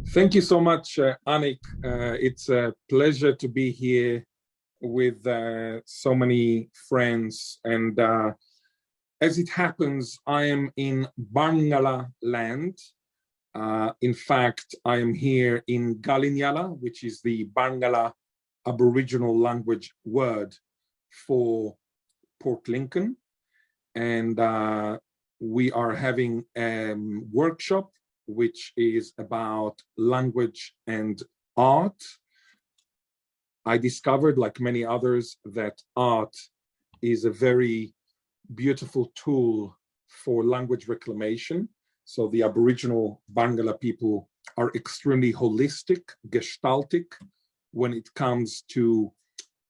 Thank you so much, Anik. It's a pleasure to be here with so many friends. And as it happens, I am in Barngarla land. In fact, I am here in Galinyala, which is the Barngarla Aboriginal language word for Port Lincoln. And we are having a workshop which is about language and art. I discovered, like many others, that art is a very beautiful tool for language reclamation. So the Aboriginal Barngarla people are extremely holistic, gestaltic, when it comes to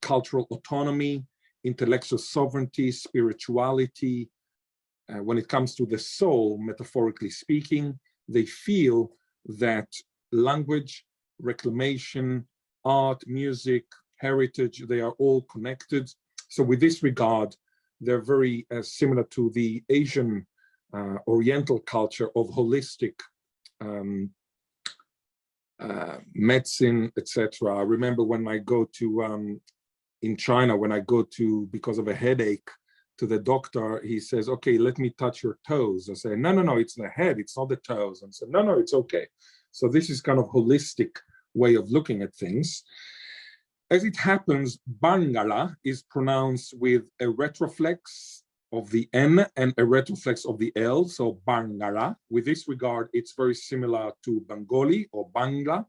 cultural autonomy, intellectual sovereignty, spirituality. When it comes to the soul, metaphorically speaking, they feel that language, reclamation, art, music, heritage, they are all connected. So with this regard, they're very similar to the Asian Oriental culture of holistic medicine, etc. I remember when I go to, in China, when I go to, because of a headache, to the doctor, he says, okay, let me touch your toes. I say, no, it's the head, it's not the toes. And so, no, it's okay. So this is kind of holistic way of looking at things. As it happens, Barngarla is pronounced with a retroflex of the N and a retroflex of the L, so Barngarla. With this regard, it's very similar to Bengali or Bangla,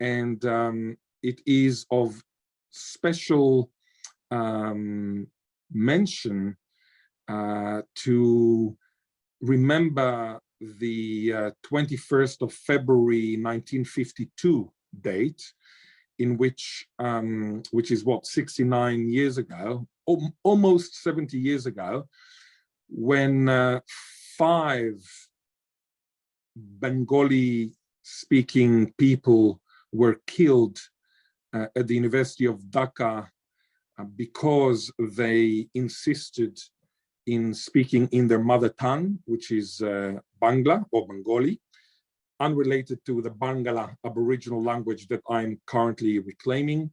and it is of special mention to remember the 21st of February 1952 date, in which is what, 69 years ago, almost 70 years ago, when 5 Bengali speaking people were killed at the University of Dhaka because they insisted in speaking in their mother tongue, which is Bangla or Bengali, unrelated to the Barngarla Aboriginal language that I'm currently reclaiming.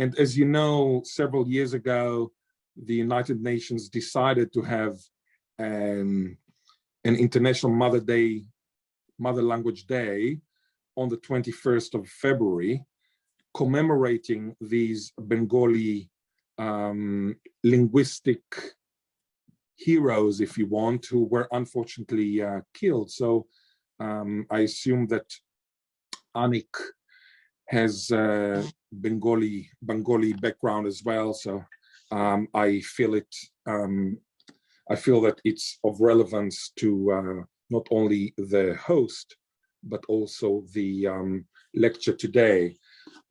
And as you know, several years ago, the United Nations decided to have an International Mother Language Day on the 21st of February, commemorating these Bengali linguistic heroes, if you want, who were unfortunately killed. So I assume that Anik has Bengali background as well. So I feel that it's of relevance to not only the host, but also the lecture today.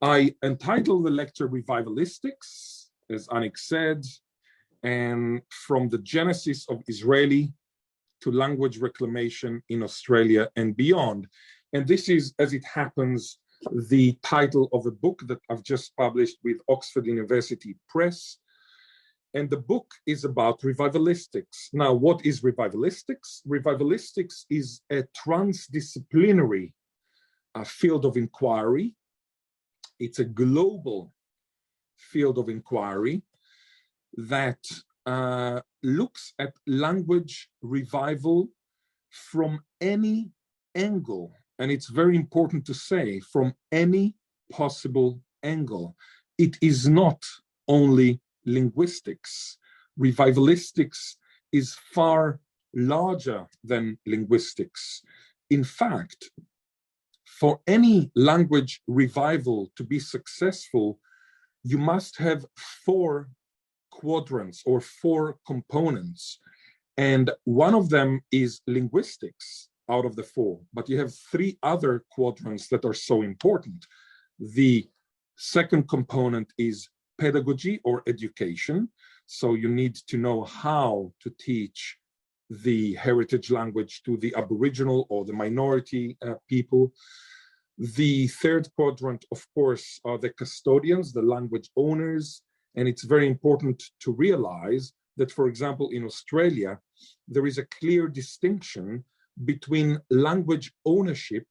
I entitled the lecture Revivalistics, as Anik said, and from the genesis of Israeli to language reclamation in Australia and beyond. And this is, as it happens, the title of a book that I've just published with Oxford University Press. And the book is about revivalistics. Now, what is revivalistics? Revivalistics is a transdisciplinary field of inquiry. It's a global field of inquiry that looks at language revival from any angle. And it's very important to say, from any possible angle. It is not only linguistics. Revivalistics is far larger than linguistics. In fact, for any language revival to be successful, you must have 4 quadrants or 4 components. And one of them is linguistics out of the 4, but you have 3 other quadrants that are so important. The second component is pedagogy or education. So you need to know how to teach the heritage language to the Aboriginal or the minority people. The third quadrant, of course, are the custodians, the language owners. And it's very important to realize that, for example, in Australia, there is a clear distinction between language ownership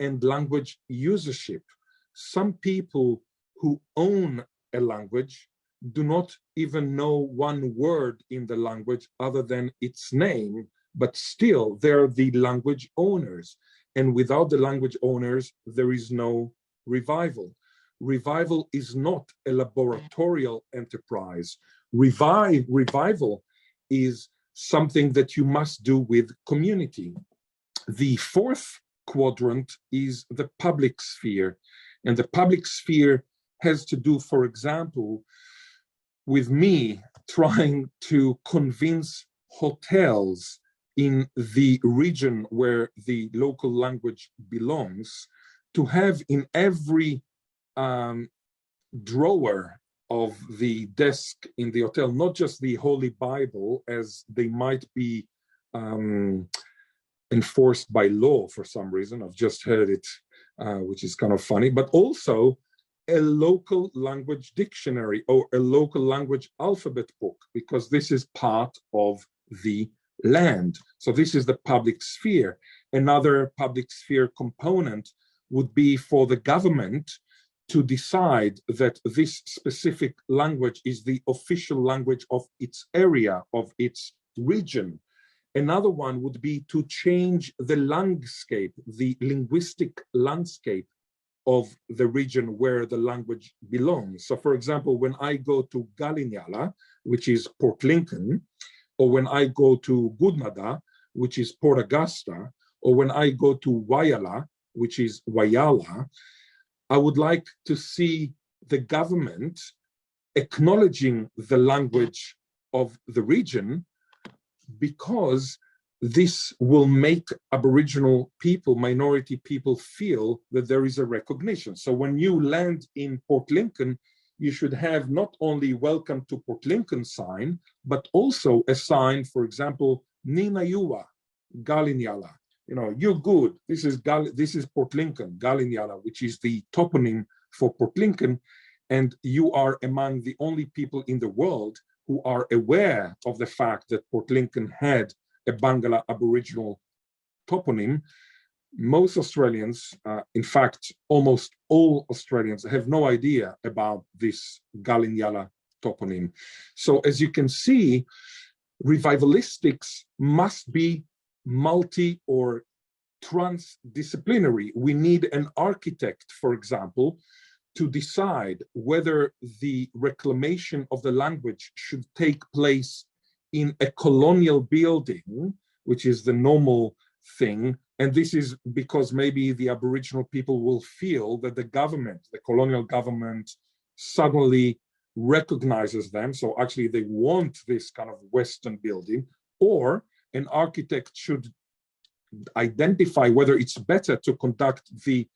and language usership. Some people who own a language do not even know one word in the language other than its name, but still they're the language owners. And without the language owners, there is no revival. Revival is not a laboratorial enterprise. Revival is something that you must do with community. The fourth quadrant is the public sphere. And the public sphere has to do, for example, with me trying to convince hotels in the region where the local language belongs to have in every drawer of the desk in the hotel, not just the Holy Bible, as they might be enforced by law for some reason. I've just heard it, which is kind of funny, but also a local language dictionary or a local language alphabet book, because this is part of the land. So this is the public sphere. Another public sphere component would be for the government to decide that this specific language is the official language of its area, of its region. Another one would be to change the landscape, the linguistic landscape of the region where the language belongs. So for example, when I go to Galinyala, which is Port Lincoln, or when I go to Goodnada, which is Port Augusta, or when I go to Wayala, which is Wayala, I would like to see the government acknowledging the language of the region, because this will make Aboriginal people, minority people, feel that there is a recognition. So when you land in Port Lincoln, you should have not only welcome to Port Lincoln sign, but also a sign, for example, Nina Yuwa, Galinyala. You know, you're good. This is Port Lincoln, Galinyala, which is the toponym for Port Lincoln. And you are among the only people in the world who are aware of the fact that Port Lincoln had a Barngarla Aboriginal toponym. Most Australians, in fact, almost all Australians, have no idea about this Galinyala toponym. So as you can see, revivalistics must be multi or transdisciplinary. We need an architect, for example, to decide whether the reclamation of the language should take place in a colonial building, which is the normal thing. And this is because maybe the Aboriginal people will feel that the government, the colonial government, suddenly recognizes them. So actually they want this kind of Western building, or an architect should identify whether it's better to conduct the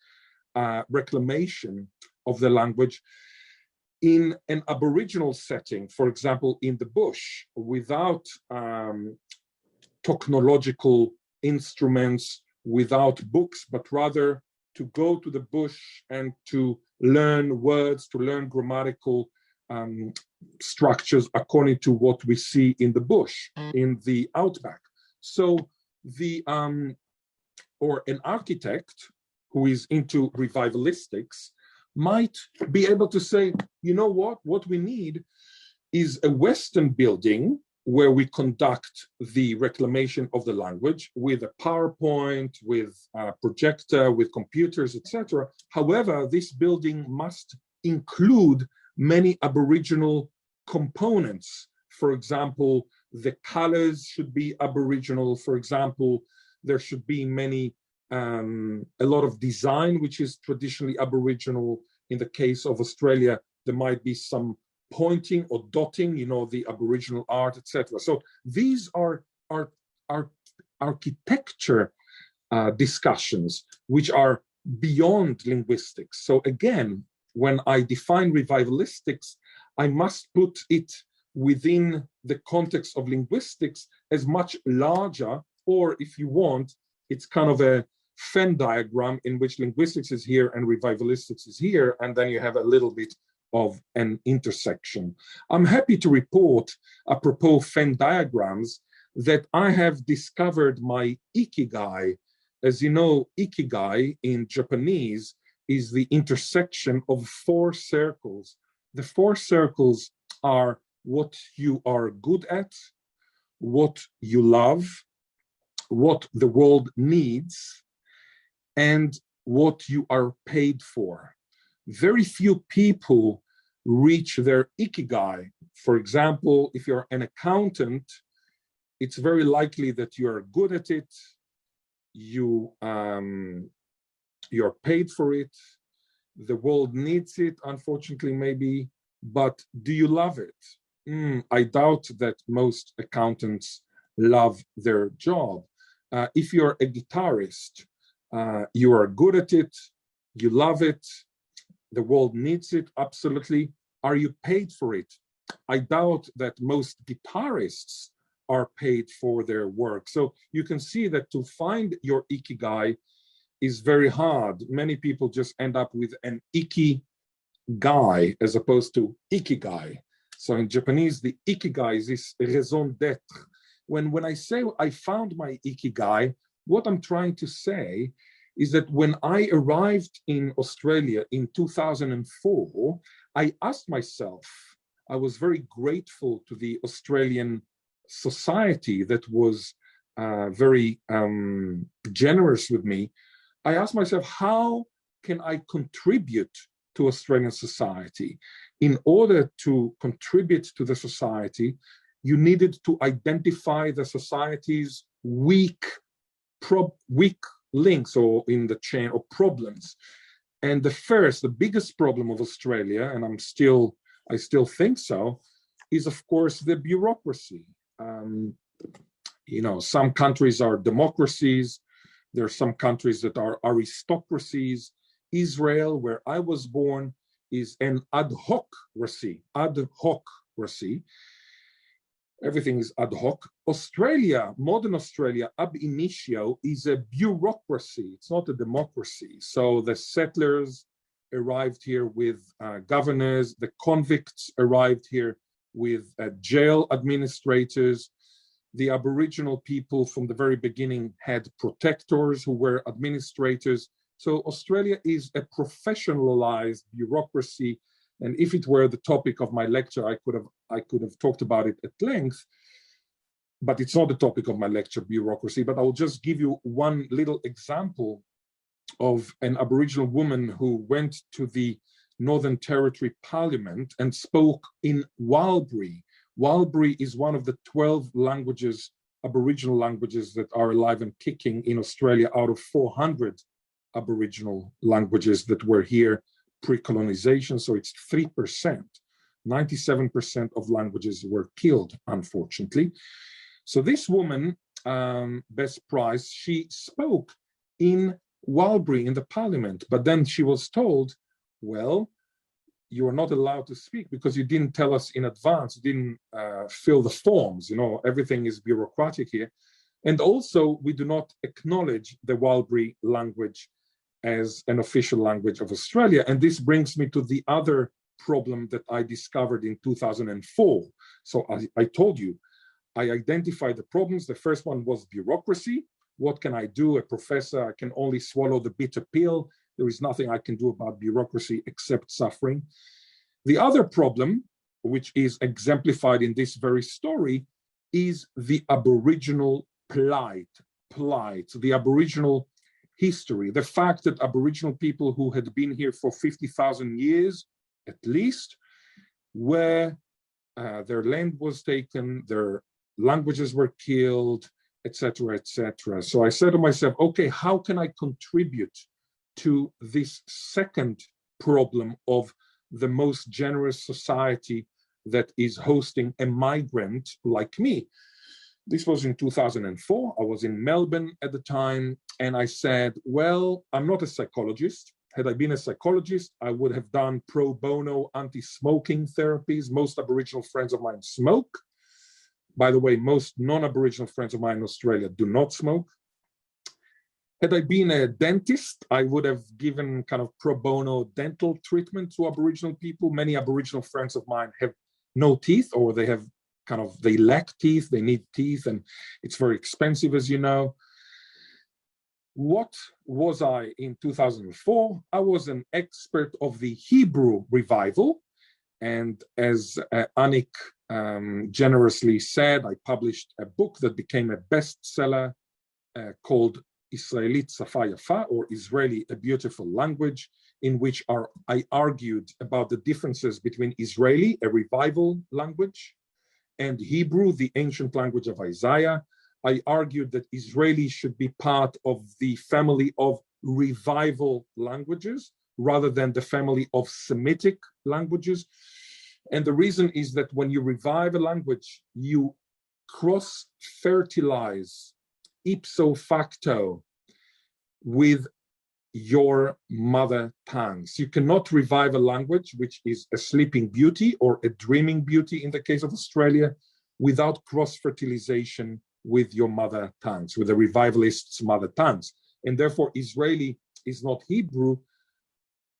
reclamation of the language in an Aboriginal setting, for example, in the bush, without technological instruments, without books, but rather to go to the bush and to learn words, to learn grammatical structures according to what we see in the bush, in the outback. So the or an architect who is into revivalistics might be able to say, you know what we need is a Western building where we conduct the reclamation of the language with a PowerPoint, with a projector, with computers, etc. However, this building must include many Aboriginal components. For example, the colors should be Aboriginal. For example, there should be a lot of design, which is traditionally Aboriginal. In the case of Australia, there might be some pointing or dotting, you know, the Aboriginal art, etc. So these are architecture discussions which are beyond linguistics. So again, when I define revivalistics, I must put it within the context of linguistics as much larger, or if you want, it's kind of a Venn diagram in which linguistics is here and revivalistics is here, and then you have a little bit of an intersection. I'm happy to report, apropos Venn diagrams, that I have discovered my ikigai As you know, ikigai in Japanese is the intersection of 4 circles. The 4 circles are what you are good at, what you love, what the world needs, and what you are paid for. Very few people reach their ikigai. For example, if you're an accountant, it's very likely that you are good at it, you're paid for it, the world needs it, unfortunately, maybe, but do you love it? I doubt that most accountants love their job. If you're a guitarist, you are good at it, you love it, the world needs it, absolutely. Are you paid for it? I doubt that most guitarists are paid for their work. So you can see that to find your ikigai is very hard. Many people just end up with an ikigai as opposed to ikigai. So in Japanese, the ikigai is this raison d'être. When I say I found my ikigai, what I'm trying to say is that when I arrived in Australia in 2004, I asked myself, I was very grateful to the Australian society that was very generous with me. I asked myself, how can I contribute to Australian society? In order to contribute to the society, you needed to identify the society's weak links or in the chain of problems. And the biggest problem of Australia, and I still think so, is of course the bureaucracy. Some countries are democracies. There are some countries that are aristocracies. Israel, where I was born, is an ad hoc-racy. Everything is ad hoc. Australia, modern Australia, ab initio, is a bureaucracy. It's not a democracy. So the settlers arrived here with governors. The convicts arrived here with jail administrators. The Aboriginal people from the very beginning had protectors who were administrators. So Australia is a professionalized bureaucracy. And if it were the topic of my lecture, I could have talked about it at length, but it's not the topic of my lecture, bureaucracy. But I will just give you one little example of an Aboriginal woman who went to the Northern Territory Parliament and spoke in Warlpiri. Warlpiri is one of the 12 languages, Aboriginal languages, that are alive and kicking in Australia out of 400 Aboriginal languages that were here pre-colonization. So it's 3%. 97% of languages were killed, unfortunately. So this woman, Bess Price, she spoke in Warlpiri in the parliament, but then she was told, well, you are not allowed to speak because you didn't tell us in advance, you didn't fill the forms, everything is bureaucratic here. And also, we do not acknowledge the Warlpiri language as an official language of Australia. And this brings me to the other problem that I discovered in 2004. So I told you, I identified the problems. The first one was bureaucracy. What can I do? A professor, I can only swallow the bitter pill. There is nothing I can do about bureaucracy except suffering. The other problem, which is exemplified in this very story, is the Aboriginal plight, the Aboriginal history, the fact that Aboriginal people who had been here for 50,000 years, at least, where their land was taken, their languages were killed, etc., etc. So I said to myself, okay, how can I contribute to this second problem of the most generous society that is hosting a migrant like me? This was in 2004. I was in Melbourne at the time, and I said, well, I'm not a psychologist. Had I been a psychologist, I would have done pro bono anti-smoking therapies. Most Aboriginal friends of mine smoke. By the way, most non-Aboriginal friends of mine in Australia do not smoke. Had I been a dentist, I would have given kind of pro bono dental treatment to Aboriginal people. Many Aboriginal friends of mine have no teeth, or they lack teeth, they need teeth, and it's very expensive, as you know. What was I in 2004? I was an expert of the Hebrew revival. And as Anik generously said, I published a book that became a bestseller called Israelit Safa Yafa, or Israeli, a Beautiful Language, in which I argued about the differences between Israeli, a revival language, and Hebrew, the ancient language of Isaiah. I argued that Israeli should be part of the family of revival languages rather than the family of Semitic languages. And the reason is that when you revive a language, you cross-fertilize ipso facto with your mother tongues. You cannot revive a language which is a sleeping beauty or a dreaming beauty in the case of Australia without cross-fertilization with your mother tongues, with the revivalists' mother tongues. And therefore, Israeli is not Hebrew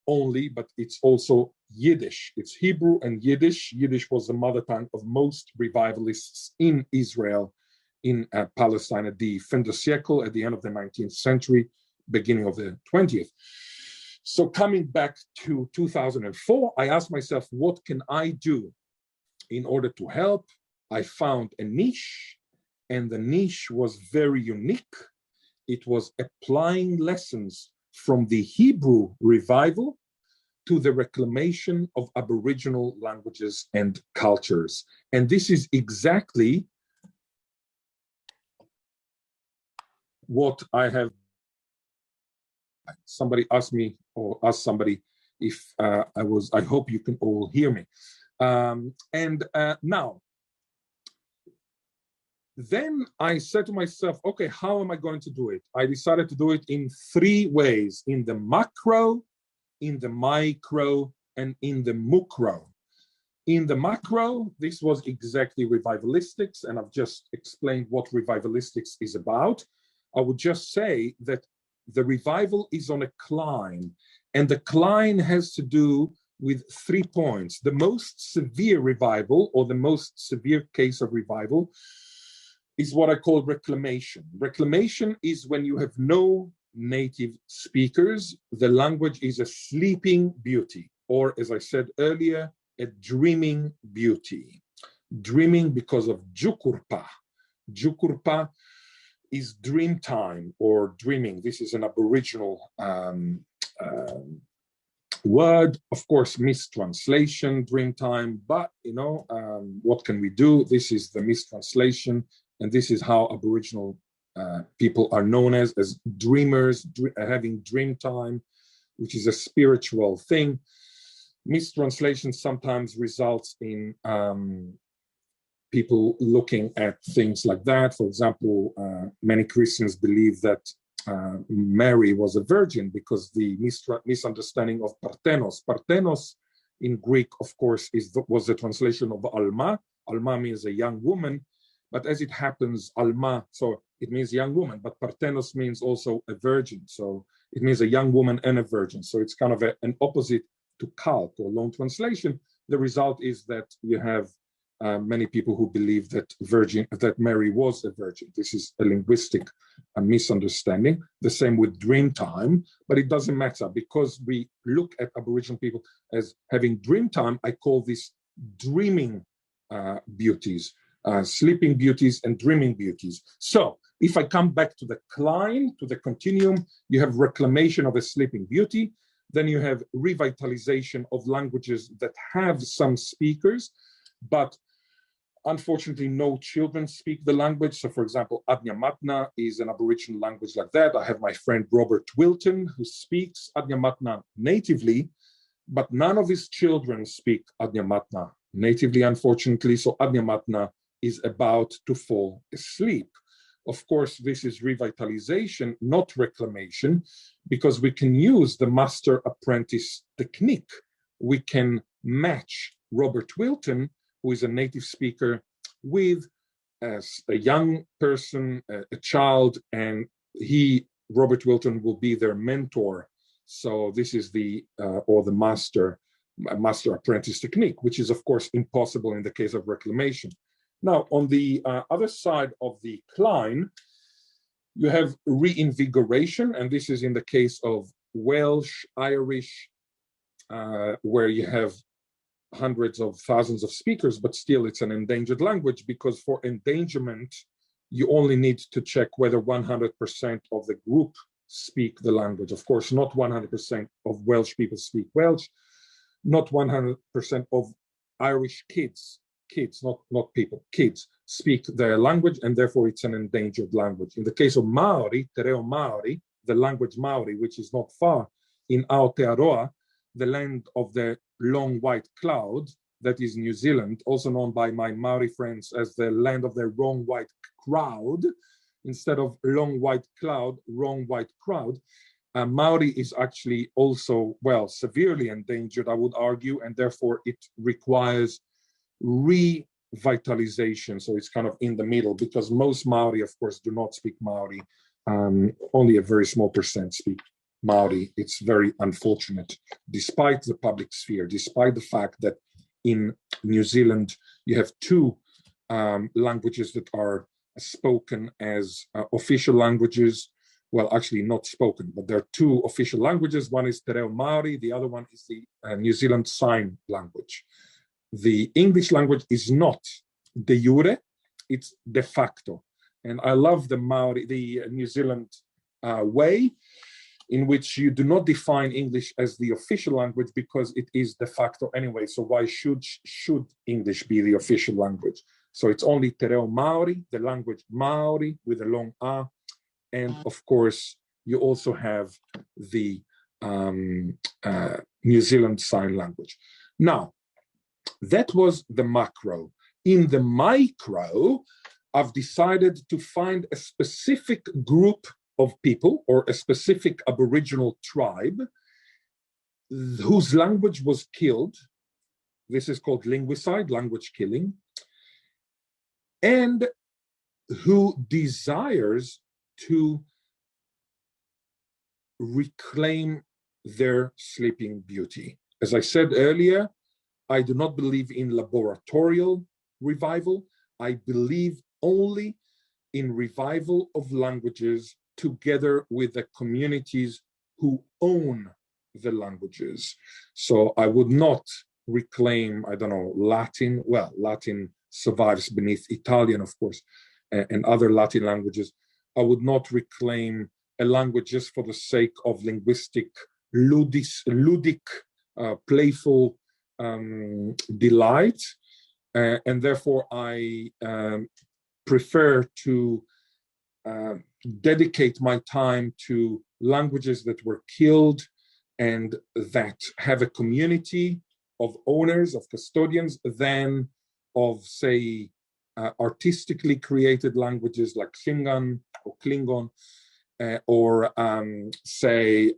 only, but it's also Yiddish. It's Hebrew and Yiddish. Yiddish was the mother tongue of most revivalists in Israel, in Palestine at the fin de siècle, at the end of the 19th century, beginning of the 20th. So coming back to 2004, I asked myself, what can I do in order to help? I found a niche, and the niche was very unique. It was applying lessons from the Hebrew revival to the reclamation of Aboriginal languages and cultures. And this is exactly what I have. Somebody asked me, or asked somebody if I hope you can all hear me. Now, then I said to myself, okay, how am I going to do it? I decided to do it in three ways: in the macro, in the micro, and in the mucro. In the macro, this was exactly revivalistics, and I've just explained what revivalistics is about. I would just say that the revival is on a climb, and the climb has to do with 3 points. The most severe revival, or the most severe case of revival, is what I call reclamation. Reclamation is when you have no native speakers. The language is a sleeping beauty, or as I said earlier, a dreaming beauty. Dreaming because of Jukurpa. Jukurpa is dream time or dreaming. This is an Aboriginal word, of course, mistranslation, dream time, but what can we do? This is the mistranslation, and this is how Aboriginal people are known as dreamers, having dream time, which is a spiritual thing. Mistranslation sometimes results in people looking at things like that. For example, many Christians believe that Mary was a virgin because the misunderstanding of Parthenos. Parthenos in Greek, of course, was the translation of Alma. Alma means a young woman, but as it happens, Alma, so it means young woman, but Parthenos means also a virgin. So it means a young woman and a virgin. So it's kind of an opposite to calque or long translation. The result is that you have many people who believe that Mary was a virgin. This is a linguistic misunderstanding. The same with dream time, but it doesn't matter because we look at Aboriginal people as having dream time. I call this dreaming beauties, sleeping beauties and dreaming beauties. So if I come back to the climb, to the continuum, you have reclamation of a sleeping beauty. Then you have revitalization of languages that have some speakers, but unfortunately, no children speak the language. So, for example, Adnyamathanha is an Aboriginal language like that. I have my friend Robert Wilton, who speaks Adnyamathanha natively, but none of his children speak Adnyamathanha natively, unfortunately. So Adnyamathanha is about to fall asleep. Of course, this is revitalization, not reclamation, because we can use the master-apprentice technique. We can match Robert Wilton, who is a native speaker, with a young person, a child, and Robert Wilton, will be their mentor. So this is the master-apprentice technique, which is, of course, impossible in the case of reclamation. Now, on the other side of the climb, You have reinvigoration, and this is in the case of Welsh, Irish, where you have hundreds of thousands of speakers, but still it's an endangered language, because for endangerment, you only need to check whether 100% of the group speak the language. Of course, not 100% of Welsh people speak Welsh, not 100% of Irish kids, not people, kids speak their language, and therefore it's an endangered language. In the case of Maori, Te Reo Māori, the language Maori, which is not far in Aotearoa, the land of the long white cloud, that is New Zealand, also known by my Maori friends as the land of the wrong white crowd, instead of long white cloud, wrong white crowd. Maori is actually also, well, severely endangered, I would argue, and therefore it requires revitalization. So it's kind of in the middle, because most Maori, of course, do not speak Maori. Only a very small percent speak Maori. It's very unfortunate, despite the public sphere, despite the fact that in New Zealand you have two languages that are spoken as official languages. Well, actually not spoken, but there are two official languages. One is Te Reo Māori, the other one is the New Zealand Sign Language. The English language is not de jure, it's de facto. And I love the New Zealand way, in which you do not define English as the official language, because it is de facto anyway. So why should English be the official language? So it's only Te Reo Māori, the language Maori with a long A. And of course, you also have the New Zealand Sign Language. Now, that was the macro. In the micro, I've decided to find a specific group of people, or a specific Aboriginal tribe, whose language was killed. This is called linguicide, language killing, and who desires to reclaim their sleeping beauty. As I said earlier, I do not believe in laboratorial revival. I believe only in revival of languages together with the communities who own the languages. So I would not reclaim, I don't know, Latin. Well, Latin survives beneath Italian, of course, and other Latin languages. I would not reclaim a language just for the sake of linguistic, ludic, playful delight. And therefore, I prefer to dedicate my time to languages that were killed and that have a community of owners, of custodians, than of, say, artistically created languages like Shingan or Klingon, or say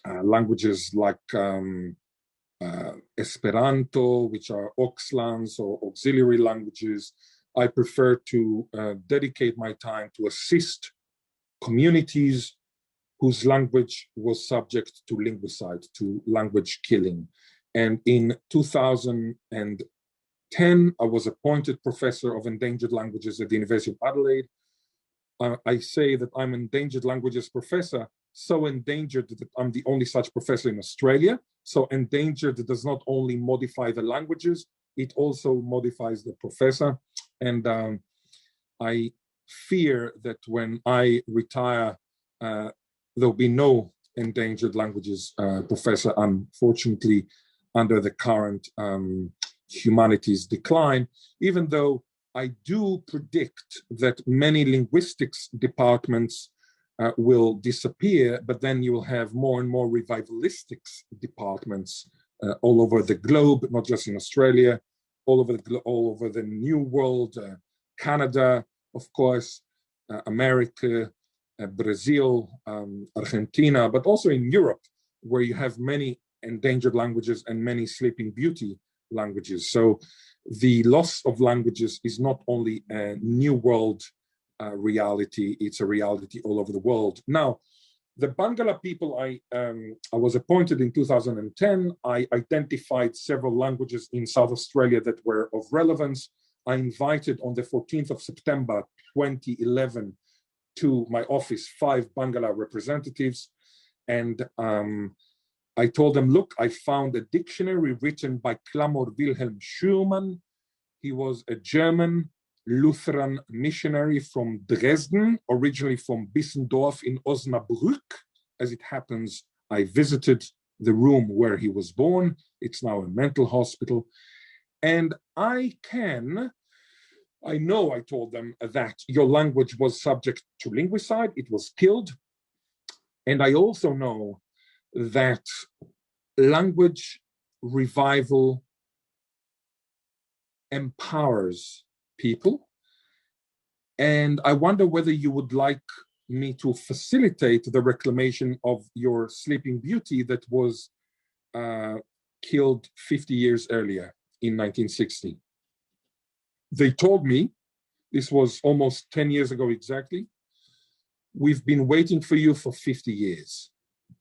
languages like Esperanto, which are Oxlands or auxiliary languages. I prefer to dedicate my time to assist communities whose language was subject to linguicide, to language killing. And in 2010, I was appointed professor of endangered languages at the University of Adelaide. I say that I'm endangered languages professor, so endangered that I'm the only such professor in Australia. So endangered does not only modify the languages, it also modifies the professor. And I fear that when I retire, there'll be no endangered languages professor, unfortunately, under the current humanities decline, even though I do predict that many linguistics departments will disappear, but then you will have more and more revivalistics departments all over the globe, not just in Australia, all over the New World, Canada, of course, America, Brazil, Argentina, but also in Europe, where you have many endangered languages and many sleeping beauty languages. So the loss of languages is not only a New World reality, it's a reality all over the world. Now, the Barngarla people, I was appointed in 2010. I identified several languages in South Australia that were of relevance. I invited on the 14th of September 2011 to my office 5 Barngarla representatives, and I told them, look, I found a dictionary written by Klamor Wilhelm Schürmann. He was a German Lutheran missionary from Dresden, originally from Bissendorf in Osnabrück. As it happens, I visited the room where he was born. It's now a mental hospital. And I told them that your language was subject to linguicide. It was killed. And I also know that language revival empowers people. And I wonder whether you would like me to facilitate the reclamation of your Sleeping Beauty that was killed 50 years earlier in 1960. They told me, this was almost 10 years ago exactly, we've been waiting for you for 50 years.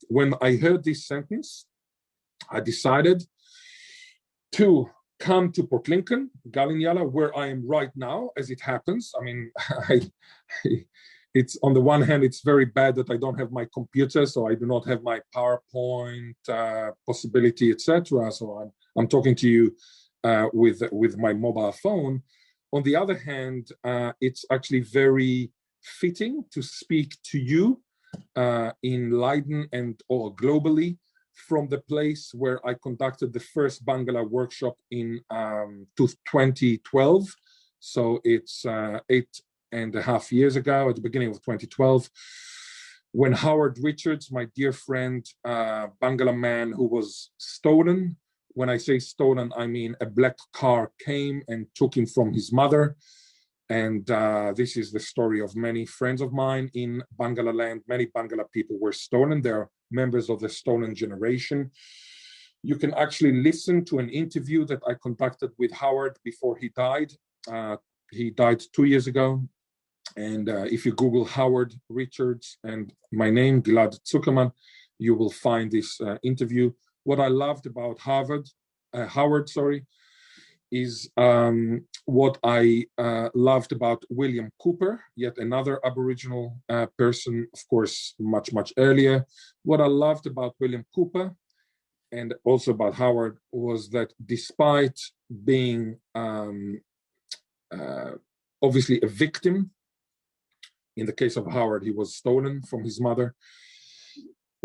When I heard this sentence, I decided to come to Port Lincoln, Galinyala, where I am right now, as it happens. I mean, it's on the one hand, it's very bad that I don't have my computer, so I do not have my PowerPoint possibility, etc. So I'm talking to you with my mobile phone. On the other hand, it's actually very fitting to speak to you in Leiden and or globally from the place where I conducted the first Barngarla workshop in 2012. So it's 8.5 years ago, at the beginning of 2012, when Howard Richards, my dear friend, Barngarla man who was stolen. When I say stolen, I mean a black car came and took him from his mother. And this is the story of many friends of mine in Barngarla land. Many Barngarla people were stolen. They're members of the stolen generation. You can actually listen to an interview that I conducted with Howard before he died. He died 2 years ago. And if you Google Howard Richards and my name, Gilad Zuckermann, you will find this interview. What I loved about Howard, is what I loved about William Cooper, yet another Aboriginal person, of course, much, much earlier. What I loved about William Cooper and also about Howard was that despite being obviously a victim, in the case of Howard, he was stolen from his mother.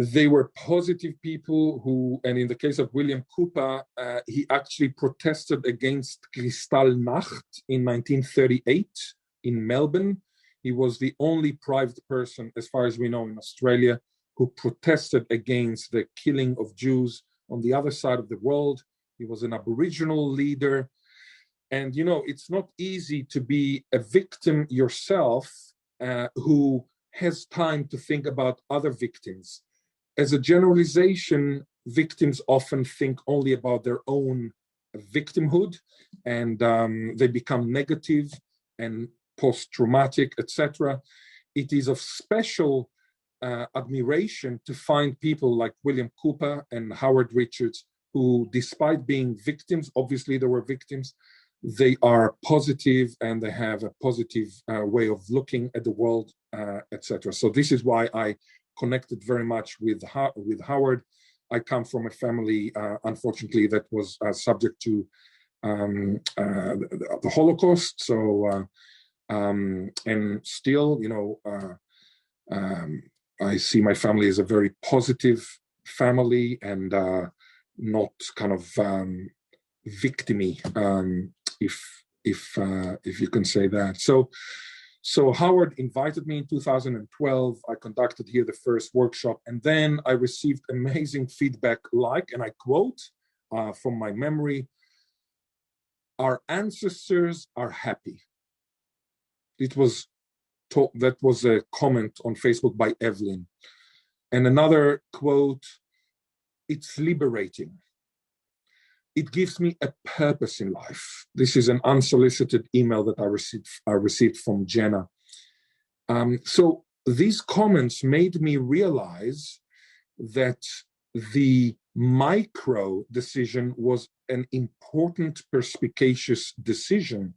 They were positive people who, and in the case of William Cooper, he actually protested against Kristallnacht in 1938 in Melbourne. He was the only private person, as far as we know, in Australia, who protested against the killing of Jews on the other side of the world. He was an Aboriginal leader. And, you know, it's not easy to be a victim yourself who has time to think about other victims. As a generalization, victims often think only about their own victimhood, and they become negative and post-traumatic, etc. It is of special admiration to find people like William Cooper and Howard Richards, who, despite being victims, obviously they were victims, they are positive and they have a positive way of looking at the world, etc. So this is why I connected very much with Howard. I come from a family, unfortunately, that was subject to the Holocaust. So, and still, you know, I see my family as a very positive family and not kind of victimy, if you can say that. So Howard invited me in 2012. I conducted here the first workshop, and then I received amazing feedback like, and I quote from my memory, "Our ancestors are happy." That was a comment on Facebook by Evelyn. And another quote, "It's liberating. It gives me a purpose in life." This is an unsolicited email that I received from Jenna. So these comments made me realize that the micro decision was an important, perspicacious decision.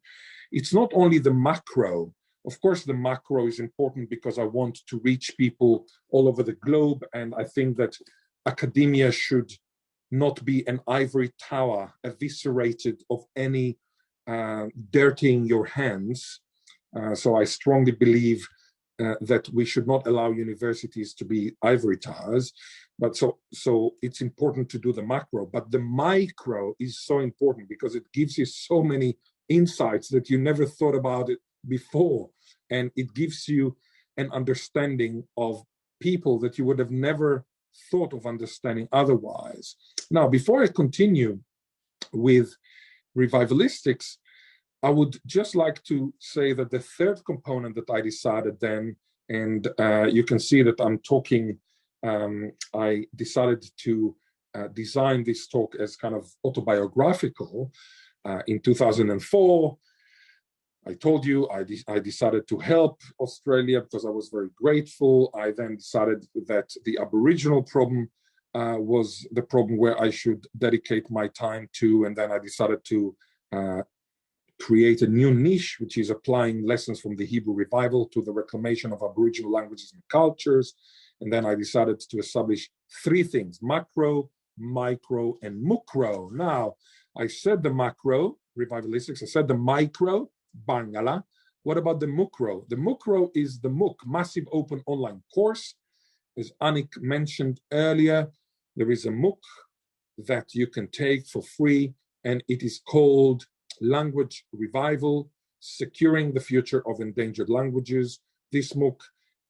It's not only the macro Of course, the macro is important because I want to reach people all over the globe. And I think that academia should not be an ivory tower eviscerated of any dirtying your hands. So I strongly believe that we should not allow universities to be ivory towers. But so it's important to do the macro, but the micro is so important because it gives you so many insights that you never thought about it before. And it gives you an understanding of people that you would have never thought of understanding otherwise. Now, before I continue with revivalistics, I would just like to say that the third component that I decided then, and you can see that I'm talking, I decided to design this talk as kind of autobiographical. In 2004, I told you I decided to help Australia because I was very grateful. I then decided that the Aboriginal problem was the problem where I should dedicate my time to, and then I decided to create a new niche, which is applying lessons from the Hebrew revival to the reclamation of Aboriginal languages and cultures. And then I decided to establish three things: macro, micro, and mucro. Now, I said the macro, revivalistics. I said the micro, Barngarla. What about the mucro? The mucro is the MOOC, Massive Open Online Course. As Anik mentioned earlier, there is a MOOC that you can take for free, and it is called Language Revival, Securing the Future of Endangered Languages. This MOOC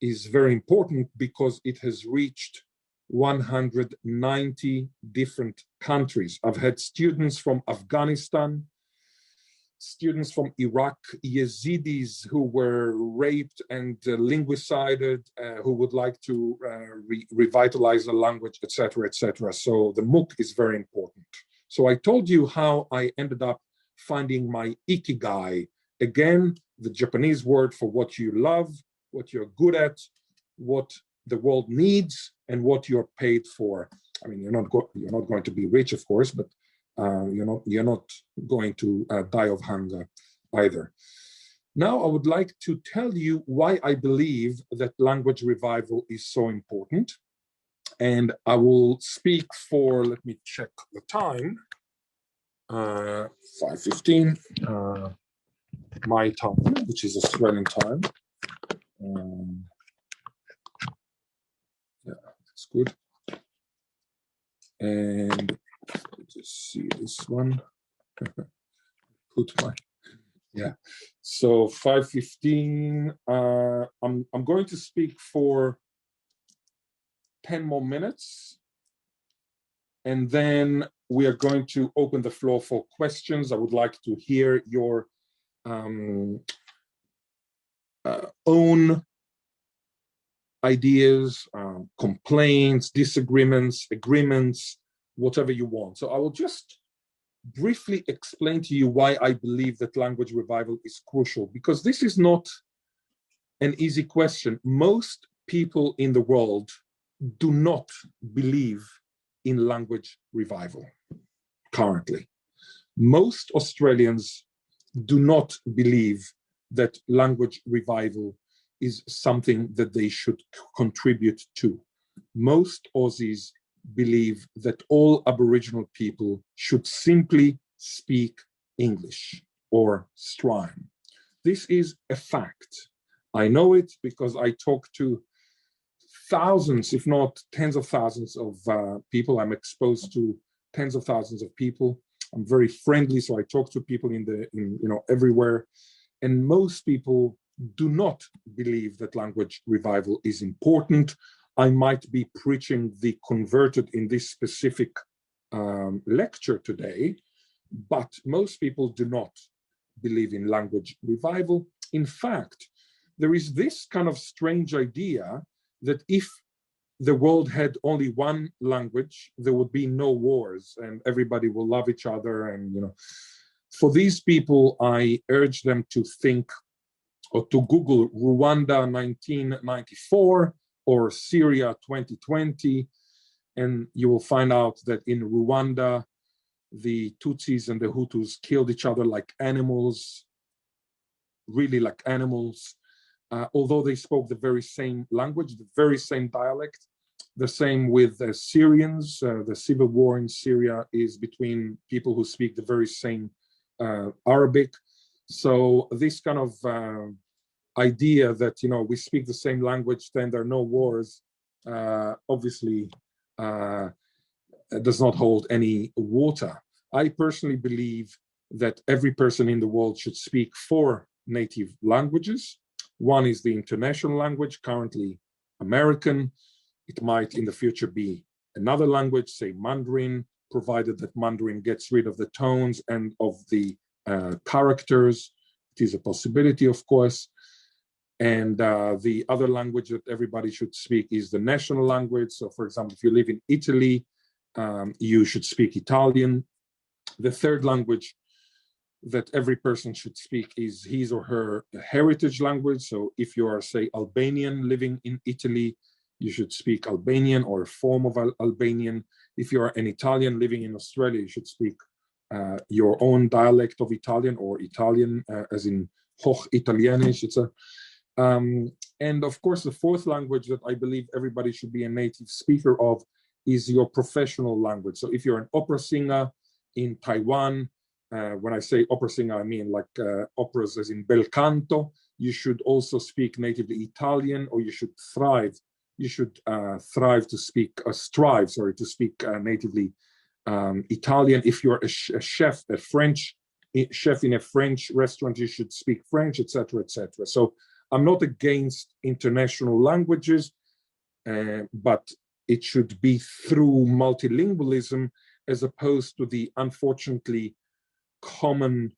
is very important because it has reached 190 different countries. I've had students from Afghanistan, students from Iraq, Yazidis who were raped and linguicided, who would like to revitalize the language, etc., etc. So the MOOC is very important. So I told you how I ended up finding my ikigai. Again, the Japanese word for what you love, what you're good at, what the world needs, and what you're paid for. I mean, you're not going to be rich, of course, but you're not going to die of hunger either. Now, I would like to tell you why I believe that language revival is so important. And I will speak for, let me check the time, 5:15, my time, which is Australian time. Yeah, that's good. And just see this one. Put my, yeah. So 5:15. I'm going to speak for 10 more minutes, and then we are going to open the floor for questions. I would like to hear your own ideas, complaints, disagreements, agreements, whatever you want. So I will just briefly explain to you why I believe that language revival is crucial, because this is not an easy question. Most people in the world do not believe in language revival currently. Most Australians do not believe that language revival is something that they should contribute to. Most Aussies believe that all Aboriginal people should simply speak English or Strime. This is a fact. I know it because I talk to thousands, if not tens of thousands of people. I'm exposed to tens of thousands of people. I'm very friendly, so I talk to people everywhere. And most people do not believe that language revival is important. I might be preaching the converted in this specific lecture today, but most people do not believe in language revival. In fact, there is this kind of strange idea that if the world had only one language, there would be no wars and everybody will love each other. And, for these people, I urge them to think or to Google Rwanda 1994 or Syria 2020, and you will find out that in Rwanda, the Tutsis and the Hutus killed each other like animals, really like animals. although they spoke the very same language, the very same dialect. The same with the Syrians. The civil war in Syria is between people who speak the very same Arabic. So this kind of idea that, you know, we speak the same language, then there are no wars, obviously does not hold any water. I personally believe that every person in the world should speak 4 native languages. One is the international language, currently American. It might in the future be another language, say Mandarin, provided that Mandarin gets rid of the tones and of the characters. It is a possibility, of course. And the other language that everybody should speak is the national language. So, for example, if you live in Italy, you should speak Italian. The third language that every person should speak is his or her heritage language. So if you are, say, Albanian living in Italy, you should speak Albanian or a form of Albanian. If you are an Italian living in Australia, you should speak your own dialect of Italian, or Italian, as in Hoch Italienisch. And of course, the fourth language that I believe everybody should be a native speaker of is your professional language. So if you're an opera singer in Taiwan, when I say opera singer, I mean like operas as in bel canto, you should also speak natively Italian, or you should strive to speak natively Italian. If you're a chef, a French chef in a French restaurant, you should speak French, etc., etc. So I'm not against international languages, but it should be through multilingualism as opposed to the unfortunately common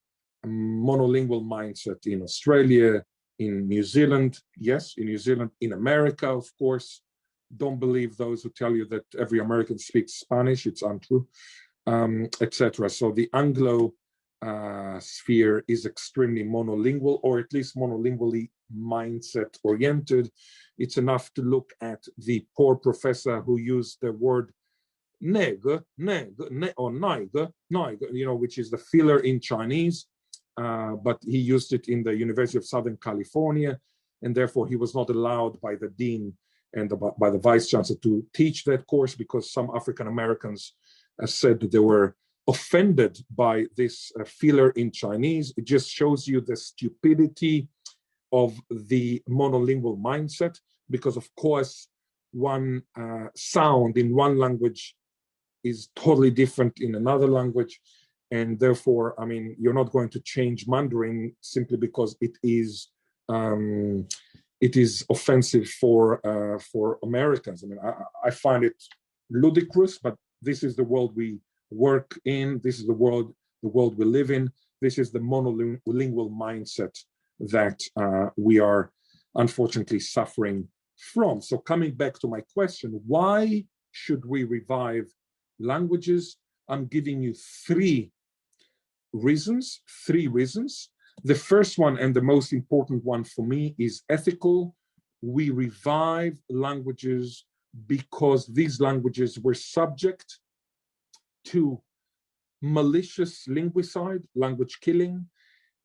monolingual mindset in Australia, in New Zealand, yes, in New Zealand, in America, of course. Don't believe those who tell you that every American speaks Spanish. It's untrue, etc. So the Anglo sphere is extremely monolingual, or at least monolingually mindset oriented. It's enough to look at the poor professor who used the word neg, or naig, you know, which is the filler in Chinese, but he used it in the University of Southern California, and therefore he was not allowed by the dean and by the vice chancellor to teach that course, because some African Americans said that they were offended by this filler in Chinese. It just shows you the stupidity of the monolingual mindset, because of course one sound in one language is totally different in another language, and therefore, I mean, you're not going to change Mandarin simply because it is offensive for Americans. I mean, I find it ludicrous, but this is the world we work in. This is the world we live in. This is the monolingual mindset that we are unfortunately suffering from. So coming back to my question, why should we revive languages? I'm giving you 3 reasons. The first one, and the most important one for me, is ethical. We revive languages because these languages were subject to malicious linguicide, language killing.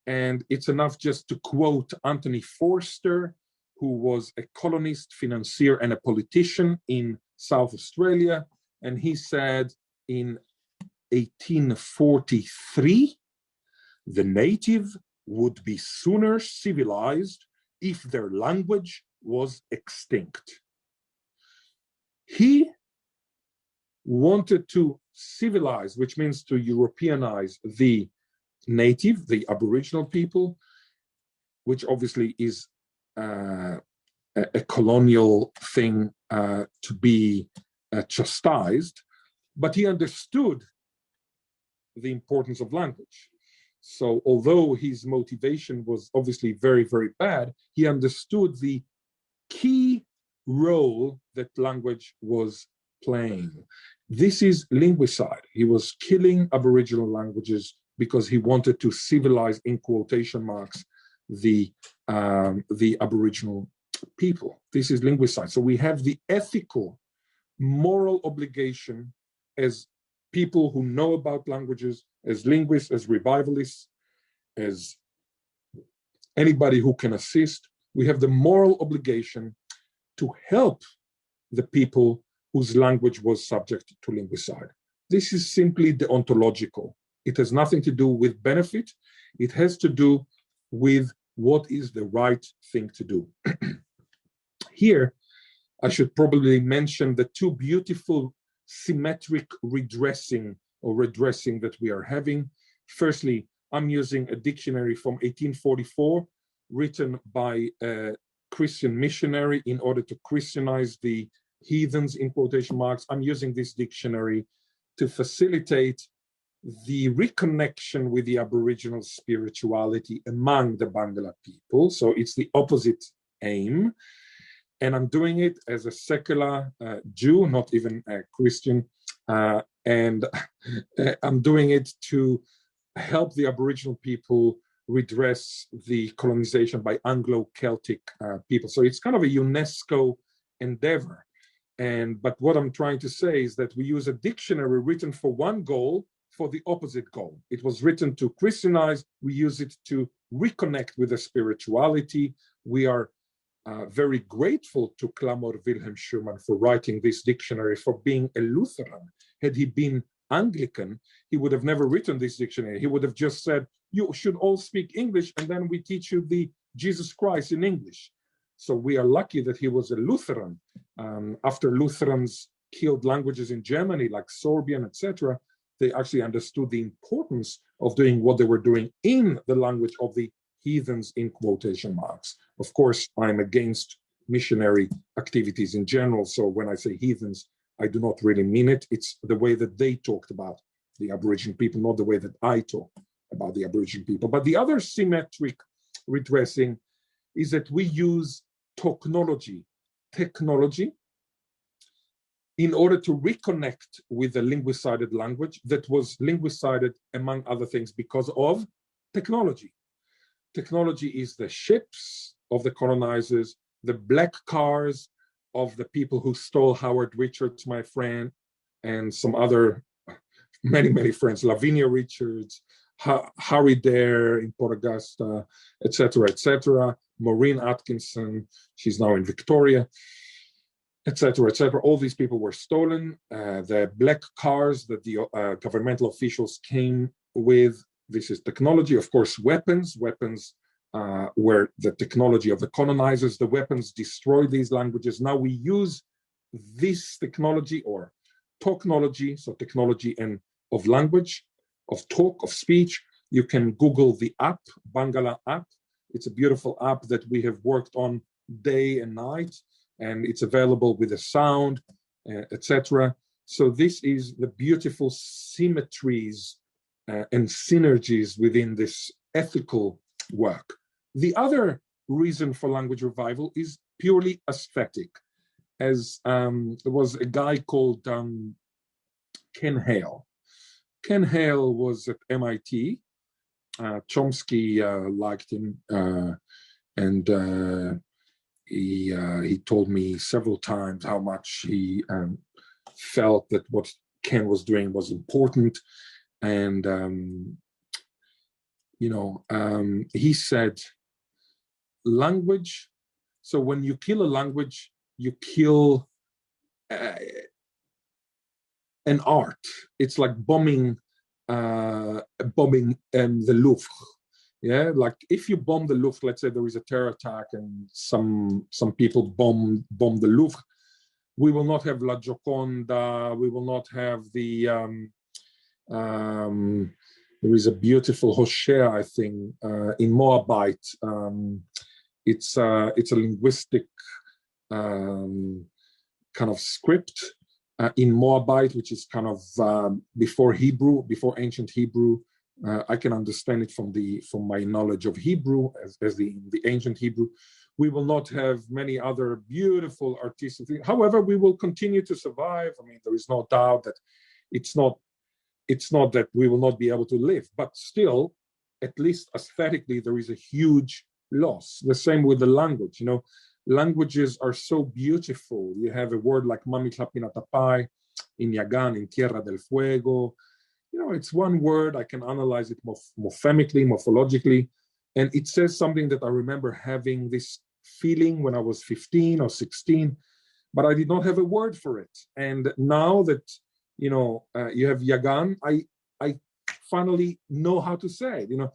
And it's enough just to quote Anthony Forster, who was a colonist, financier, and a politician in South Australia. And he said in 1843, the native would be sooner civilized if their language was extinct. He wanted to civilize, which means to Europeanize the native, the Aboriginal people, which obviously is a colonial thing to be chastised, but he understood the importance of language. So although his motivation was obviously very, very bad, he understood the key role that language was playing. This is linguicide. He was killing Aboriginal languages because he wanted to civilize, in quotation marks, the Aboriginal people. This is linguicide. So we have the ethical, moral obligation as people who know about languages, as linguists, as revivalists, as anybody who can assist, we have the moral obligation to help the people whose language was subject to linguicide. This is simply deontological. It has nothing to do with benefit. It has to do with what is the right thing to do. Here, I should probably mention the two beautiful symmetric redressing that we are having. Firstly, I'm using a dictionary from 1844 written by a Christian missionary in order to Christianize the heathens, in quotation marks. I'm using this dictionary to facilitate the reconnection with the Aboriginal spirituality among the Barngarla people. So it's the opposite aim. And I'm doing it as a secular Jew, not even a Christian. And I'm doing it to help the Aboriginal people redress the colonization by Anglo-Celtic people. So it's kind of a UNESCO endeavor. But what I'm trying to say is that we use a dictionary written for one goal for the opposite goal. It was written to Christianize. We use it to reconnect with the spirituality. We are very grateful to Clamor Wilhelm Schumann for writing this dictionary, for being a Lutheran. Had he been Anglican, he would have never written this dictionary. He would have just said, you should all speak English, and then we teach you the Jesus Christ in English. So we are lucky that he was a Lutheran. After Lutherans killed languages in Germany, like Sorbian, etc., they actually understood the importance of doing what they were doing in the language of the heathens, in quotation marks. Of course, I'm against missionary activities in general. So when I say heathens, I do not really mean it. It's the way that they talked about the Aboriginal people, not the way that I talk about the Aboriginal people. But the other symmetric redressing is that we use technology, in order to reconnect with the linguicided language that was linguicided, among other things, because of technology. Technology is the ships of the colonizers, the black cars of the people who stole Howard Richards, my friend, and some other many, many friends, Lavinia Richards, Harry Dare in Port Augusta, etc., Maureen Atkinson, she's now in Victoria, etc. All these people were stolen. The black cars that the governmental officials came with, this is technology. Of course, weapons were the technology of the colonizers. The weapons destroyed these languages. Now we use this technology, or technology, so technology and of language, of talk, of speech. You can Google the app, Barngarla app. It's a beautiful app that we have worked on day and night, and it's available with the sound, etc. So this is the beautiful symmetries and synergies within this ethical work. The other reason for language revival is purely aesthetic. As there was a guy called Ken Hale. Ken Hale was at MIT. Chomsky liked him, and he told me several times how much he felt that what Ken was doing was important. And he said, language. So when you kill a language, you kill an art. It's like bombing the Louvre. Yeah, like if you bomb the Louvre, let's say there is a terror attack and some people bomb the Louvre, we will not have La Gioconda, we will not have the there is a beautiful Hoshea, I think, in Moabite. It's a linguistic kind of script in Moabite, which is kind of before Hebrew, before ancient Hebrew. I can understand it from my knowledge of Hebrew as the ancient Hebrew. We will not have many other beautiful artistic things. However, we will continue to survive. I mean, there is no doubt that it's not that we will not be able to live, but still, at least aesthetically, there is a huge loss. The same with the language. Languages are so beautiful. You have a word like Mamitlapinatapai in Yagan, in Tierra del Fuego. It's one word. I can analyze it morphemically, morphologically, and it says something that I remember having this feeling when I was 15 or 16, but I did not have a word for it. And now that, you know, you have Yagan, I finally know how to say it. You know,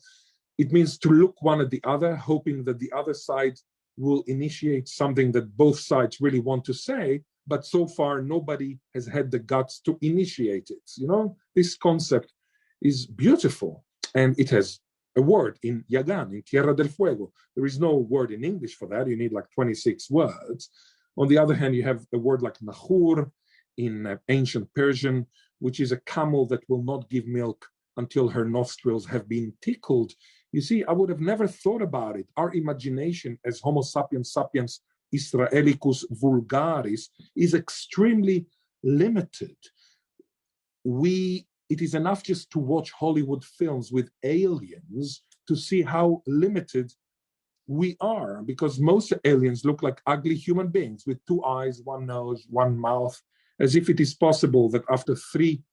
it means to look one at the other, hoping that the other side will initiate something that both sides really want to say, but so far nobody has had the guts to initiate it. You know, this concept is beautiful, and it has a word in Yagan, in Tierra del Fuego. There is no word in English for that. You need like 26 words. On the other hand, you have a word like Nahur in ancient Persian, which is a camel that will not give milk until her nostrils have been tickled. You see, I would have never thought about it. Our imagination as Homo sapiens sapiens Israelicus vulgaris is extremely limited. It is enough just to watch Hollywood films with aliens to see how limited we are, because most aliens look like ugly human beings with 2 eyes, 1 nose, 1 mouth, as if it is possible that after 3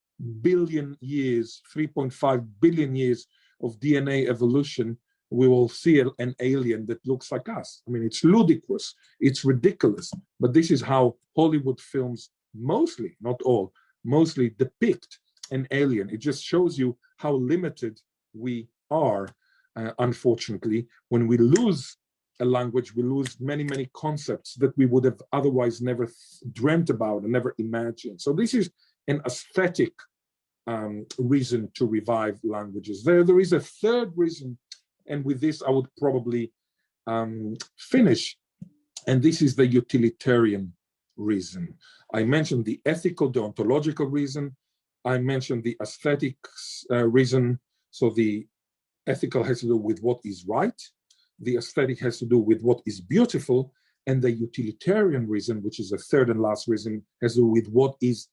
billion years, 3.5 billion years of DNA evolution, we will see an alien that looks like us. I mean, it's ludicrous, it's ridiculous, but this is how Hollywood films mostly, not all, mostly depict an alien. It just shows you how limited we are. Unfortunately, when we lose a language, we lose many, many concepts that we would have otherwise never dreamt about and never imagined. So this is an aesthetic reason to revive languages. There is a third reason, and with this I would probably finish, and this is the utilitarian reason. I mentioned the ethical, deontological reason. I mentioned the aesthetics reason. So the ethical has to do with what is right. The aesthetic has to do with what is beautiful. And the utilitarian reason, which is the third and last reason, has to do with what is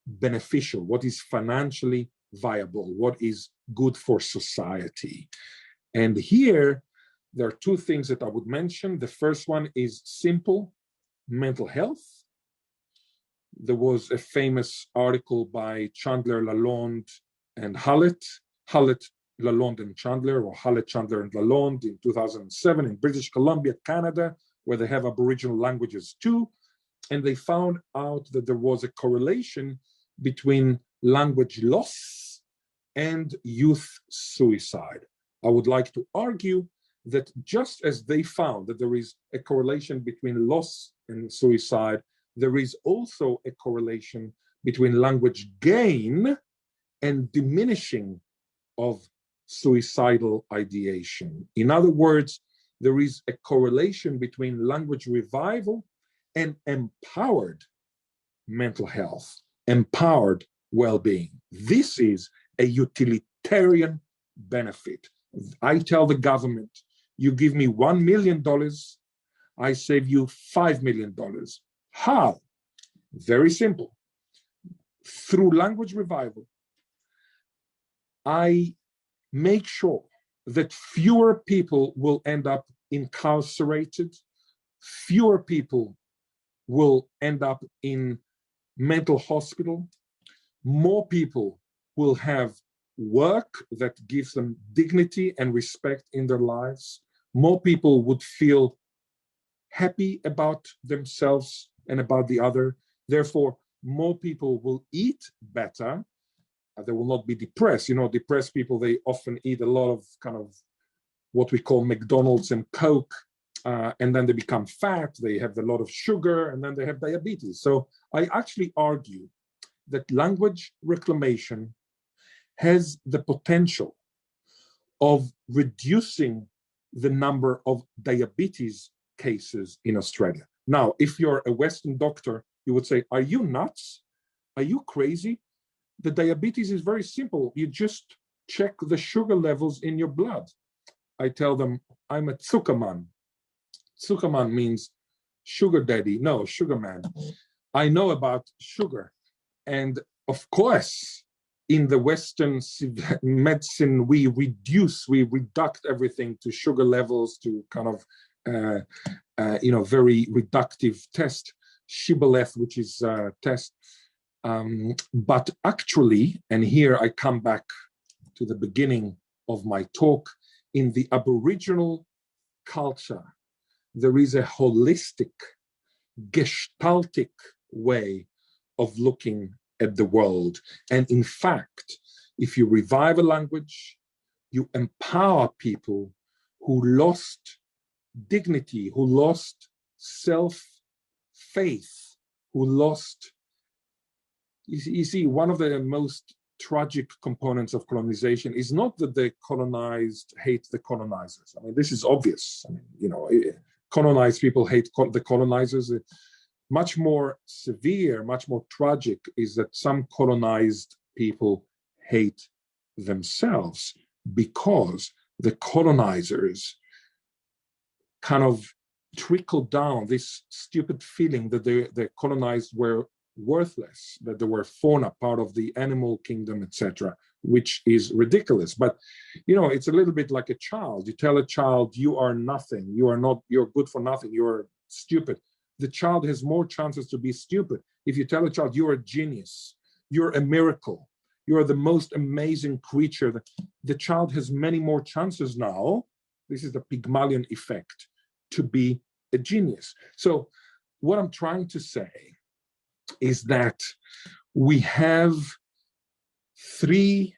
beneficial, what is financially viable, what is good for society. And here, there are 2 things that I would mention. The first one is simple mental health. There was a famous article by Chandler, Lalonde, and Hallett, Lalonde, and Chandler, or Hallett, Chandler, and Lalonde in 2007 in British Columbia, Canada, where they have Aboriginal languages too. And they found out that there was a correlation between language loss and youth suicide. I would like to argue that just as they found that there is a correlation between loss and suicide, there is also a correlation between language gain and diminishing of suicidal ideation. In other words, there is a correlation between language revival and empowered mental health, empowered well-being. This is a utilitarian benefit. I tell the government, you give me $1 million, I save you $5 million. How? Very simple. Through language revival, I make sure that fewer people will end up incarcerated, fewer people will end up in mental hospital, more people will have work that gives them dignity and respect in their lives, more people would feel happy about themselves and about the other. Therefore, more people will eat better. They will not be depressed. You know, depressed people, they often eat a lot of kind of what we call McDonald's and Coke, and then they become fat, they have a lot of sugar, and then they have diabetes. So I actually argue that language reclamation has the potential of reducing the number of diabetes cases in Australia. Now, if you're a Western doctor, you would say, are you nuts? Are you crazy? The diabetes is very simple. You just check the sugar levels in your blood. I tell them, I'm a Zuckermann. Zuckermann means sugar daddy. No, sugar man. I know about sugar. And of course, in the Western medicine, we reduct everything to sugar levels, to kind of, very reductive test, shibboleth, which is test. But actually, and here I come back to the beginning of my talk, in the Aboriginal culture, there is a holistic, gestaltic way of looking at the world. And in fact, if you revive a language, you empower people who lost dignity, who lost self-faith, who lost, you see, one of the most tragic components of colonization is not that the colonized hate the colonizers. I mean, this is obvious. I mean, you know, colonized people hate the colonizers. Much more severe, much more tragic is that some colonized people hate themselves because the colonizers kind of trickled down this stupid feeling that the colonized were worthless, that they were fauna, part of the animal kingdom, etc., which is ridiculous. But, you know, it's a little bit like a child. You tell a child, you are nothing, you are not, you're good for nothing, you're stupid. The child has more chances to be stupid. If you tell a child, you're a genius, you're a miracle, you're the most amazing creature, the child has many more chances now, this is the Pygmalion effect, to be a genius. So what I'm trying to say is that we have three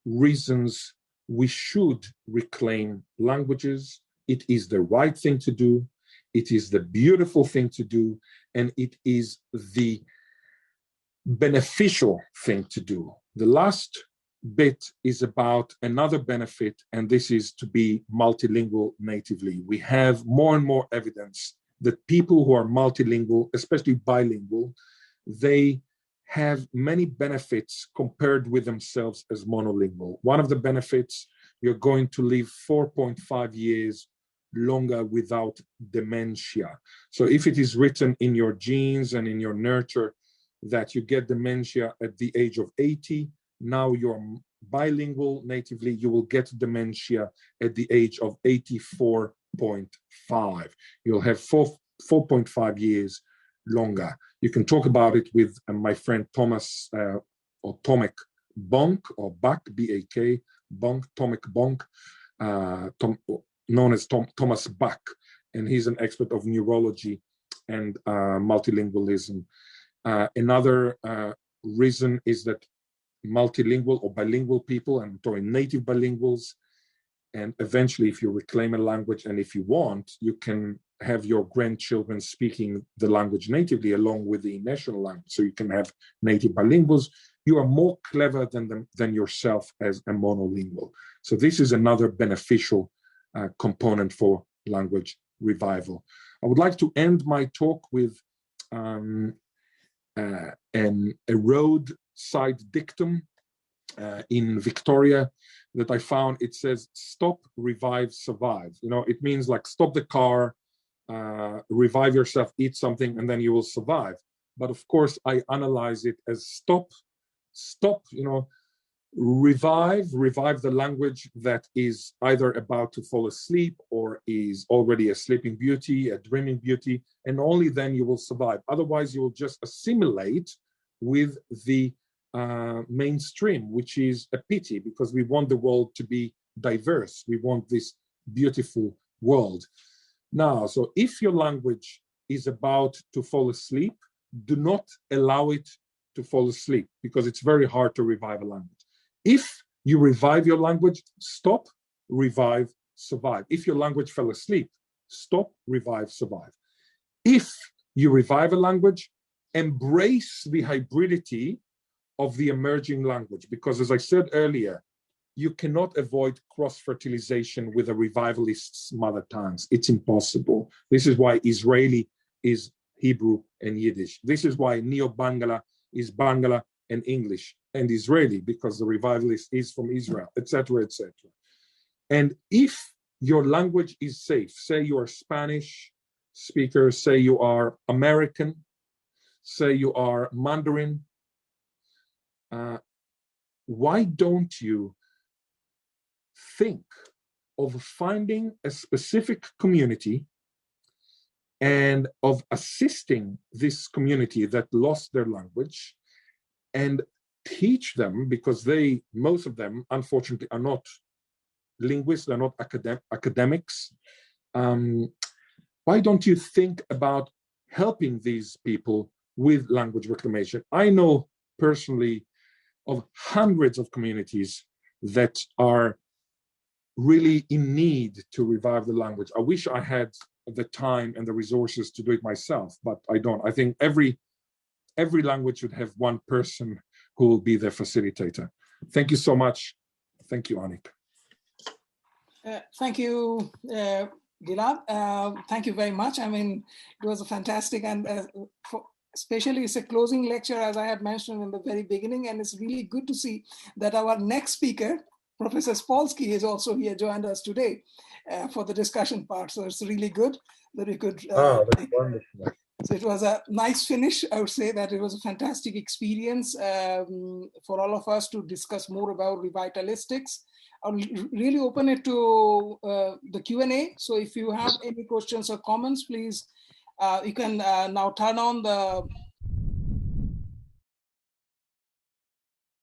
reasons we should reclaim languages. It is the right thing to do, it is the beautiful thing to do, and it is the beneficial thing to do. The last bit is about another benefit, and this is to be multilingual natively. We have more and more evidence that people who are multilingual, especially bilingual, they have many benefits compared with themselves as monolingual. One of the benefits, you're going to live 4.5 years longer without dementia. So if it is written in your genes and in your nurture that you get dementia at the age of 80, now you're bilingual natively, you will get dementia at the age of 84.5. You'll have 4.5 years longer. You can talk about it with my friend Thomas or Tomek Bonk, or Bak, B-A-K, Bonk, Tomek Bonk, known as Thomas Bak, and he's an expert of neurology and multilingualism. Another reason is that multilingual or bilingual people, and I'm talking native bilinguals, and eventually if you reclaim a language and if you want, you can have your grandchildren speaking the language natively along with the national language, so you can have native bilinguals. You are more clever than yourself as a monolingual. So this is another beneficial component for language revival. I would like to end my talk with a roadside dictum in Victoria that I found. It says, stop, revive, survive. You know, it means like stop the car, revive yourself, eat something, and then you will survive. But of course, I analyze it as stop, you know, revive the language that is either about to fall asleep or is already a sleeping beauty, a dreaming beauty, and only then you will survive. Otherwise, you will just assimilate with the mainstream, which is a pity, because we want the world to be diverse. We want this beautiful world. Now, so if your language is about to fall asleep, do not allow it to fall asleep, because it's very hard to revive a language. If you revive your language, stop, revive, survive. If your language fell asleep, stop, revive, survive. If you revive a language, embrace the hybridity of the emerging language, because as I said earlier, you cannot avoid cross-fertilization with a revivalist's mother tongues. It's impossible. This is why Israeli is Hebrew and Yiddish. This is why Neo-Bangla is Bangla and English and Israeli, because the revivalist is from Israel, etc., etc. And if your language is safe, say you are Spanish speaker, say you are American, say you are Mandarin, why don't you think of finding a specific community and of assisting this community that lost their language and teach them, because most of them, unfortunately, are not linguists, they're not academics. why don't you think about helping these people with language reclamation? I know personally of hundreds of communities that are really in need to revive the language. I wish I had the time and the resources to do it myself, but I don't. I think every language should have one person who will be their facilitator. Thank you so much. Thank you, Anik. Thank you, Gilad. Thank you very much. I mean, it was a fantastic, and especially it's a closing lecture, as I had mentioned in the very beginning, and it's really good to see that our next speaker, Professor Spolsky, is also here, joined us today for the discussion part. So it's really good that we could. That's wonderful. So it was a nice finish. I would say that it was a fantastic experience for all of us to discuss more about revitalistics. I'll really open it to the Q&A. So if you have any questions or comments, please, you can now turn on the